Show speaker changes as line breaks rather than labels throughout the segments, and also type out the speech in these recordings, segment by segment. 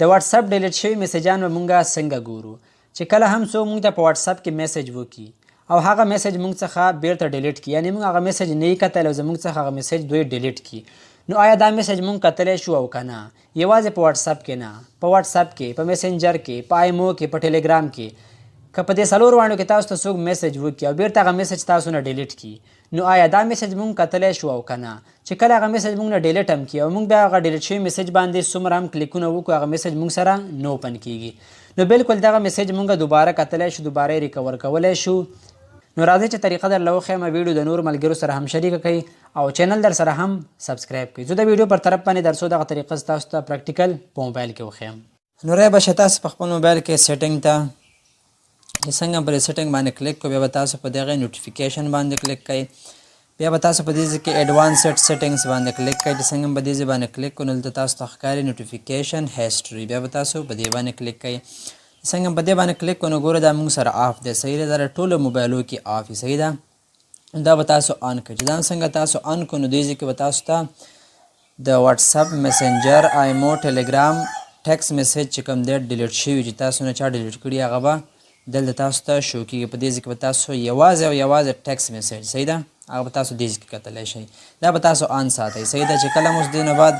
د واتس اپ ډیلیټ شوي میسیجان به مونږه څنګه ګورو چې کله هم څوک مونږ ته په واتس اپ کې میسیج وکړي او هغه میسیج مونږ څخه بیرته ډیلیټ کړي، یعنې مونږ هغه میسیج نه یې کتلی او زمونږ څخه هغه میسیج دوی ډیلیټ کړي، نو آیا دا میسیج مونږ کتلی شو او که نه؟ یوازې په واتس اپ کې نه، په واتس اپ کې، په میسنجر کې، په آیمو کې، په ټیلیګرام کې، که په دې څلورو باندې کې تاسو ته څوک میسیج وکړي او بیرته هغه میسیج تاسو نه ډیلیټ کړي، نو آیا دا میسیج مونږ کتلی شو او که نه؟ چې کله هغه میسیج مونږ نه ډیلیټ هم کړي او مونږ بیا هغه ډیلیټ شوي میسیج باندې څومره هم کلیکونه وکړو هغه میسیج مونږ سره نه اوپن کیږي، نو بالکل دغه میسیج مونږ دوباره کتلی شو، دوباره یې ریکور کولی شو. نو راځئ چې طریقه درله وښیم، ویډیو د نورو ملګرو سره هم شریکه کړئ او چینل در سره هم سبسکرایب کړئ. زه د ویډیو پر طرف باندې درڅو دغه طریقه تاسو ته پریکټیکل په موبایل کې وښیم. نو رایه به تاسو په خپل موبایل کې سیټینګ ته څنګه پر سیټینګ باندې کلیک کوئ، بیا به تاسو په دغه نوټیفیکیشن باندې کلیک کوئ، بیا به تاسو په دې ځای کې ایډوانسډ سیټینګز باندې کلیک کوئ. چې څنګه به دې ځای باندې کلیک کوئ نو دلته تاسو ته ښکاري نوټیفیکیشن هیسټري، بیا به تاسو په دې باندې کلیک کوئ. څنګه په دې باندې کلیک کوئ نو ګوره دا موږ سره آف دی، صحیح ده، دا ټولو موبایلو کې آف وي، صحیح ده. دا به تاسو آن کړئ، چې دا څنګه تاسو آن کړئ نو دې ځای کې به تاسو ته د واتس اپ، میسنجر، آیمو، ټیلیګرام، ټیکس میسیج چې کوم دی ډیلیټ شوي چې تاسو نه چا ډیلیټ کړي هغه به دلته تاسو ته شو کېږي. په دې ځای کې به تاسو یوازې او یوازې ټیکس میسیج، صحیح ده، هغه به تاسو دې ځای کې کتلی شئ. دا به تاسو آن ساتئ، صحیح ده. چې کله مو دې نه بعد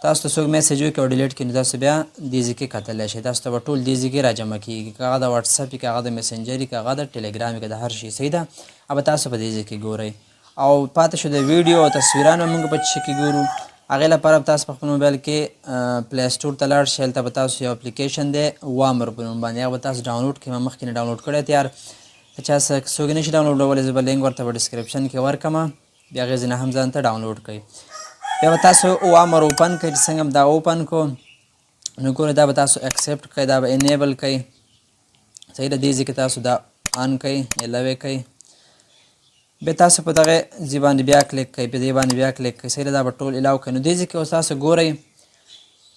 تاسو ته څوک میسیج وکړي او ډیلیټ کړي نو تاسو بیا دې ځای کې کتلی شئ. تاسو ته به ټول دې ځای کې راجمع کېږي، که هغه د واتس اپ وي، که هغه د میسنجر وي، که هغه د ټیلیګرام وي، که د هر شي، صحیح ده. هغه به تاسو په دې ځای کې ګورئ. او پاتې شو د ویډیو او تصویران به موږ په څه کې ګورو. هغې لپاره به تاسو په خپل موبایل کې پلی سټور ته لاړ شئ. هلته به تاسو یو اپلیکیشن دی وامر په نوم باندې، هغه به تاسو ډاونلوډ کړئ. ما مخکې نه ډاونلوډ کړی تیار، که چا څوک نشي ډاونلوډولی زه به لینک ورته په ډسکرپشن کې ورکړم، بیا هغې ځای نه هم ځان ته ډاونلوډ کړئ. بیا به تاسو وامر اوپن کړئ. چې څنګه به دا اوپن کړو نو ګوره دا به تاسو اکسپټ کړئ، دا به انیبل کړئ، صحیح ده. دې ځای کې تاسو دا آن کړئ، الو یې کړئ. بیا تاسو په دغه ځای باندې بیا کلیک کوئ، په دې باندې بیا کلیک کوئ، صحیح ده. دا به ټول الاو کوئ. نو دې ځای کې اوس تاسو ګورئ،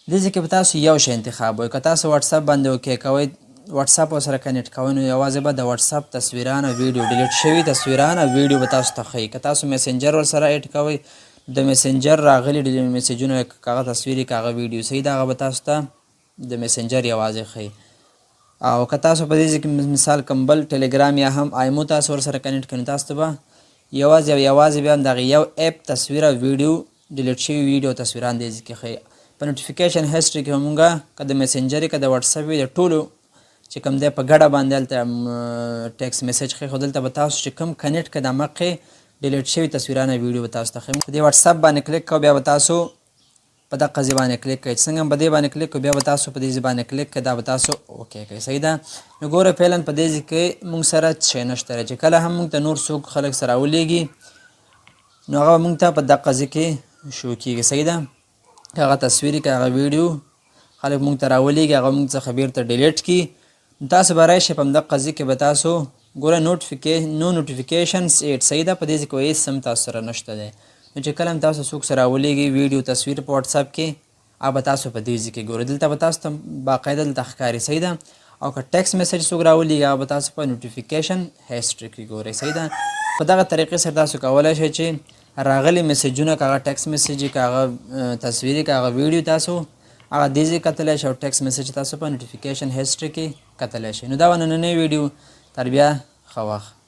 دې ځای کې به تاسو یو شی انتخاب وکړئ. که تاسو واتس اپ باندې اوکې کوئ، واتس اپ ورسره کنیکټ کوئ، نو یوازې به د واتس اپ تصویران او ویډیو، ډیلیټ شوي تصویران او ویډیو به تاسو ته ښیي. که تاسو میسنجر ورسره ایډ کوئ، د میسنجر راغلي میسیجونه، که هغه تصویر وي، که هغه ویډیو، صحیح ده، هغه به تاسو ته د میسنجر یوازې ښیي. او که تاسو په دې ځای کې مثال کوم بل ټیلیګرام یا هم آیمو تاسو ورسره کنیکټ کړئ، نو تاسو ته به یوازې او یوازې بیا هم دغه یو اپ تصویر او ویډیو، ډیلیټ شوي ویډیو تصویران دې ځای کې ښیي. په نوټیفیکیشن هسټري کې مونږه که د میسنجر که د واتس اپ وي، د ټولو چې کوم دی په ګډه باندې هلته ټیکس میسیج ښیي، خو دلته به تاسو چې کوم کنیکټ کړئ د مخکې ډیلیټ شوي تصویران او ویډیو به تاسو ته ښیي. په دې واتس اپ باندې کلیک کوئ، بیا به تاسو په دغه ځای باندې کلیک کوئ. چې څنګه په دې باندې کلیک کوئ بیا به تاسو په دې ځای باندې کلیک کوئ، دا به تاسو اوکې کوئ، صحیح ده. نو ګوره فعلا په دې ځای کې مونږ سره څه شی نشته دی. چې کله هم مونږ ته نور څوک خلک سره راولېږي نو هغه مونږ ته په دغه ځای کې شو کېږي، صحیح ده. که هغه تصویر که هغه ویډیو خلک مونږ ته راولېږي، هغه مونږ څخه بیرته ډیلیټ کړي، نو تاسو به راشئ په همدغه ځای کې به تاسو ګوره نو نوټیفیکیشنز ایډ، صحیح ده. په دې ځای کې هېڅ هم تاسو سره نشته دی. نو چې کله هم تاسو څوک سره راولېږي ویډیو، تصویر په واتس اپ کې، هغه به تاسو په دې ځای کې ګورئ. دلته به تاسو ته باقاعده دلته ښکاري، صحیح ده. او که ټیکس میسیج څوک راولېږي هغه به تاسو په نوټیفیکیشن هسټري کې ګورئ، صحیح ده. په دغه طریقې سره تاسو کولی شئ چې راغلي میسیجونه، که هغه ټیکس میسیج وي، که هغه تصویر وي، که هغه ویډیو، تاسو هغه دې ځای کتلی شئ او ټیکس میسیج تاسو په نوټیفیکیشن هسټري کې کتلی شئ. نو دا وه نننۍ ویډیو، تر بیا ښه وخت.